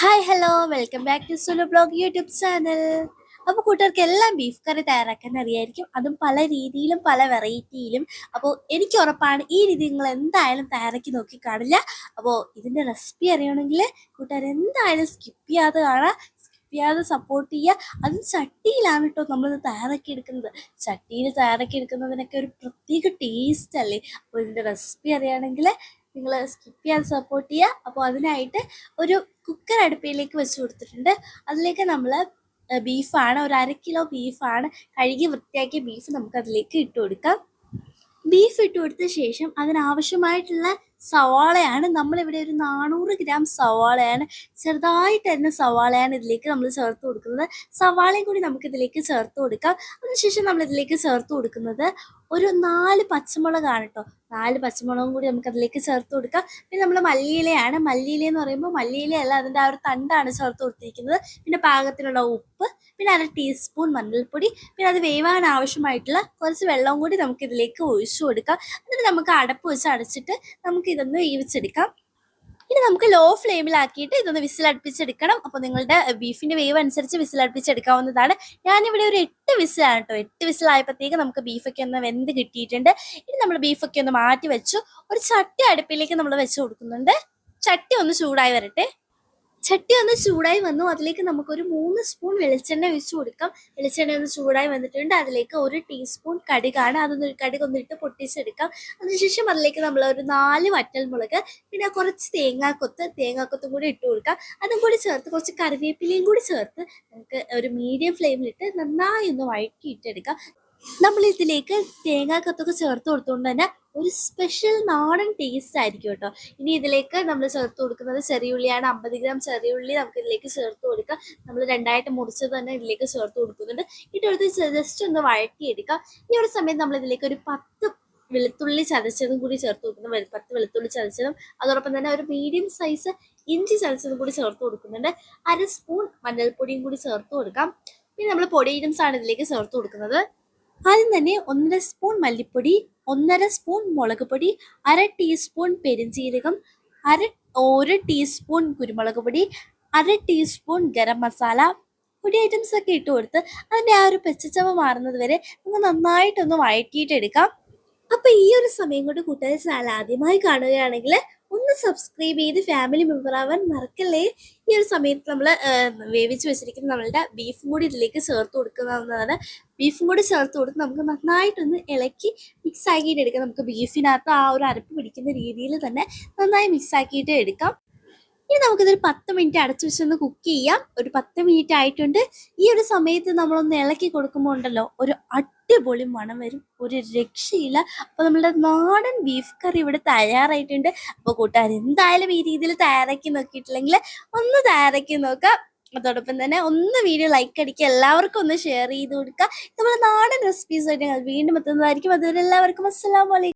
Hi hello welcome back to Sulu Blog YouTube channel. അപ്പോൾ കൂട്ടുകാർക്ക് എല്ലാം ബീഫ് കറി തയ്യാറാക്കാൻ അറിയായിരിക്കും, അതും പല രീതിയിലും പല വെറൈറ്റിയിലും. അപ്പോൾ എനിക്ക് ഉറപ്പാണ് ഈ രീതി നിങ്ങൾ എന്തായാലും തയ്യാറാക്കി നോക്കി കാണില്ല. അപ്പോൾ ഇതിൻ്റെ റെസിപ്പി അറിയണമെങ്കിൽ കൂട്ടുകാർ എന്തായാലും സ്കിപ്പ് ചെയ്യാതെ കാണാം, സ്കിപ്പ് ചെയ്യാതെ സപ്പോർട്ട് ചെയ്യുക. അതും ചട്ടിയിലാണ് കേട്ടോ നമ്മളിത് തയ്യാറാക്കി എടുക്കുന്നത്. ചട്ടിയിൽ തയ്യാറാക്കി എടുക്കുന്നതിനൊക്കെ ഒരു പ്രത്യേക ടേസ്റ്റ് അല്ലേ. അപ്പോൾ ഇതിൻ്റെ റെസിപ്പി അറിയുകയാണെങ്കിൽ നിങ്ങൾ സ്കിപ്പ് ചെയ്യാതെ സപ്പോർട്ട് ചെയ്യുക. അപ്പോൾ അതിനായിട്ട് ഒരു കുക്കർ അടുപ്പിലേക്ക് വെച്ച് കൊടുത്തിട്ടുണ്ട്. അതിലേക്ക് നമ്മൾ ബീഫാണ്, ഒരു 1/2 കിലോ ബീഫാണ്. കഴുകി വൃത്തിയാക്കിയ ബീഫ് നമുക്ക് അതിലേക്ക് ഇട്ട് കൊടുക്കാം. ബീഫ് ഇട്ട് കൊടുത്ത ശേഷം അതിനാവശ്യമായിട്ടുള്ള സവാളയാണ് നമ്മളിവിടെ ഒരു 400 ഗ്രാം സവാളയാണ്, ചെറുതായിട്ട് തന്നെ സവാളയാണ് ഇതിലേക്ക് നമ്മൾ ചേർത്ത് കൊടുക്കുന്നത്. സവാളയും കൂടി നമുക്ക് ഇതിലേക്ക് ചേർത്ത് കൊടുക്കാം. അതിനുശേഷം നമ്മൾ ഇതിലേക്ക് ചേർത്ത് കൊടുക്കുന്നത് ഒരു 4 പച്ചമുളകാണ് കേട്ടോ. 4 പച്ചമുളകും കൂടി നമുക്ക് അതിലേക്ക് ചേർത്ത് കൊടുക്കാം. പിന്നെ നമ്മൾ മല്ലിയിലയാണ്. മല്ലിയില എന്ന് പറയുമ്പോൾ മല്ലിയിലയല്ല, അതിൻ്റെ ആ ഒരു തണ്ടാണ് ചേർത്ത് കൊടുത്തിരിക്കുന്നത്. പിന്നെ പാകത്തിനുള്ള ഉപ്പ്, പിന്നെ 1/2 ടീസ്പൂൺ മഞ്ഞൾപ്പൊടി, പിന്നെ അത് വേവാൻ ആവശ്യമായിട്ടുള്ള കുറച്ച് വെള്ളവും കൂടി നമുക്ക് ഇതിലേക്ക് ഒഴിച്ചു കൊടുക്കാം. എന്നിട്ട് നമുക്ക് അടപ്പ് വെച്ച് അടച്ചിട്ട് നമുക്ക് ഇതൊന്ന് വേവിച്ചെടുക്കാം. ഇനി നമുക്ക് ലോ ഫ്ലെയിമിലാക്കിയിട്ട് ഇതൊന്ന് വിസിലടുപ്പിച്ചെടുക്കണം. അപ്പോൾ നിങ്ങളുടെ ബീഫിൻ്റെ വേവ് അനുസരിച്ച് വിസിലടുപ്പിച്ചെടുക്കാവുന്നതാണ്. ഞാനിവിടെ ഒരു 8 വിസിലാണ് കേട്ടോ. 8 വിസിലായപ്പോഴത്തേക്ക് നമുക്ക് ബീഫൊക്കെ ഒന്ന് വെന്ത് കിട്ടിയിട്ടുണ്ട്. ഇനി നമ്മൾ ബീഫൊക്കെ ഒന്ന് മാറ്റി വെച്ചു. ഒരു ചട്ടി അടുപ്പിലേക്ക് നമ്മൾ വെച്ച് കൊടുക്കുന്നുണ്ട്. ചട്ടി ഒന്ന് ചൂടായി വരട്ടെ. ചട്ടി ഒന്ന് ചൂടായി വന്നു. അതിലേക്ക് നമുക്കൊരു 3 സ്പൂൺ വെളിച്ചെണ്ണ ഒഴിച്ച് കൊടുക്കാം. വെളിച്ചെണ്ണ ഒന്ന് ചൂടായി വന്നിട്ടുണ്ട്. അതിലേക്ക് 1 ടീസ്പൂൺ കടുകാണ്. കടുകൊന്നിട്ട് പൊട്ടിച്ചെടുക്കാം. അതിനുശേഷം അതിലേക്ക് നമ്മൾ ഒരു 4 വറ്റൽമുളക്, പിന്നെ കുറച്ച് തേങ്ങാക്കൊത്തും കൂടി ഇട്ട് കൊടുക്കാം. അതും കൂടി ചേർത്ത് കുറച്ച് കറിവേപ്പിലയും കൂടി ചേർത്ത് നമുക്ക് ഒരു മീഡിയം ഫ്ലെയിമിലിട്ട് നന്നായി ഒന്ന് വഴറ്റിയിട്ടെടുക്കാം. നമ്മളിതിലേക്ക് തേങ്ങാക്കൊത്തൊക്കെ ചേർത്ത് കൊടുത്തുകൊണ്ട് തന്നെ ഒരു സ്പെഷ്യൽ നാടൻ ടേസ്റ്റ് ആയിരിക്കും കേട്ടോ. ഇനി ഇതിലേക്ക് നമ്മൾ ചേർത്ത് കൊടുക്കുന്നത് ചെറിയുള്ളിയാണ്. 50 ഗ്രാം ചെറിയുള്ളി നമുക്ക് ഇതിലേക്ക് ചേർത്ത് കൊടുക്കാം. നമ്മൾ 2ആയിട്ട് മുറിച്ചത് തന്നെ ഇതിലേക്ക് ചേർത്ത് കൊടുക്കുന്നുണ്ട്. ഇട്ടെടുത്ത് ജസ്റ്റ് ഒന്ന് വഴറ്റിയെടുക്കാം. ഈ ഒരു സമയത്ത് നമ്മൾ ഇതിലേക്ക് ഒരു 10 വെളുത്തുള്ളി ചതച്ചതും കൂടി ചേർത്ത് കൊടുക്കുന്നു. 10 വെളുത്തുള്ളി ചതച്ചതും അതോടൊപ്പം തന്നെ ഒരു മീഡിയം സൈസ് ഇഞ്ചി ചതച്ചതും കൂടി ചേർത്ത് കൊടുക്കുന്നുണ്ട്. 1/2 സ്പൂൺ മഞ്ഞൾപ്പൊടിയും കൂടി ചേർത്ത് കൊടുക്കാം. പിന്നെ നമ്മൾ പൊടി ഐറ്റംസ് ആണ് ഇതിലേക്ക് ചേർത്ത് കൊടുക്കുന്നത്. ആദ്യം തന്നെ 1/2 സ്പൂൺ മല്ലിപ്പൊടി, 1/2 സ്പൂൺ മുളക് പൊടി, 1/2 ടീസ്പൂൺ പെരിഞ്ജീരകം, 1 ടീസ്പൂൺ കുരുമുളക് പൊടി, 1/2 ടീസ്പൂൺ ഗരം മസാല, പൊടി ഐറ്റംസ് ഒക്കെ ഇട്ട് കൊടുത്ത് അതിൻ്റെ ആ ഒരു പച്ചച്ചവ മാറുന്നത് വരെ നമുക്ക് നന്നായിട്ടൊന്ന് വഴറ്റിയിട്ടെടുക്കാം. അപ്പോൾ ഈ ഒരു സമയം കൊണ്ട് കൂട്ടുകാർ ചാനൽ ആദ്യമായി കാണുകയാണെങ്കിൽ ഒന്ന് സബ്സ്ക്രൈബ് ചെയ്ത് ഫാമിലി മെമ്പർ ആവാൻ മറക്കല്ലേ. ഈ ഒരു സമയത്ത് നമ്മൾ വേവിച്ച് വെച്ചിരിക്കുന്ന നമ്മളുടെ ബീഫും കൂടി ഇതിലേക്ക് ചേർത്ത് കൊടുക്കുന്നതാണ്. ബീഫും കൂടി ചേർത്ത് കൊടുത്ത് നമുക്ക് നന്നായിട്ടൊന്ന് ഇളക്കി മിക്സ് ആക്കിയിട്ട് എടുക്കാം. നമുക്ക് ബീഫിനകത്ത് ആ ഒരു അരപ്പ് പിടിക്കുന്ന രീതിയിൽ തന്നെ നന്നായി മിക്സ് ആക്കിയിട്ട് എടുക്കാം. ഇനി നമുക്കിതൊരു 10 മിനിറ്റ് അടച്ചു വെച്ചൊന്ന് കുക്ക് ചെയ്യാം. ഒരു 10 മിനിറ്റ് ആയിട്ടുണ്ട്. ഈ ഒരു സമയത്ത് നമ്മളൊന്ന് ഇളക്കി കൊടുക്കുമ്പോൾ ഉണ്ടല്ലോ ഒരു അടിപൊളി മണം വരും, ഒരു രക്ഷയില്ല. അപ്പോൾ നമ്മളുടെ നാടൻ ബീഫ് കറി ഇവിടെ തയ്യാറായിട്ടുണ്ട്. അപ്പോൾ കൂട്ടുകാർ എന്തായാലും ഈ രീതിയിൽ തയ്യാറാക്കി നോക്കിയിട്ടില്ലെങ്കിൽ ഒന്ന് തയ്യാറാക്കി നോക്കാം. അതോടൊപ്പം തന്നെ ഒന്ന് വീഡിയോ ലൈക്ക് അടിക്കുക, എല്ലാവർക്കും ഒന്ന് ഷെയർ ചെയ്ത് കൊടുക്കുക. നമ്മുടെ നാടൻ റെസിപ്പീസ് ആയിട്ട് ഞങ്ങൾ വീണ്ടും എത്തുന്നതായിരിക്കും. അതുവരെ എല്ലാവർക്കും അസ്സലാമു അലൈക്കും.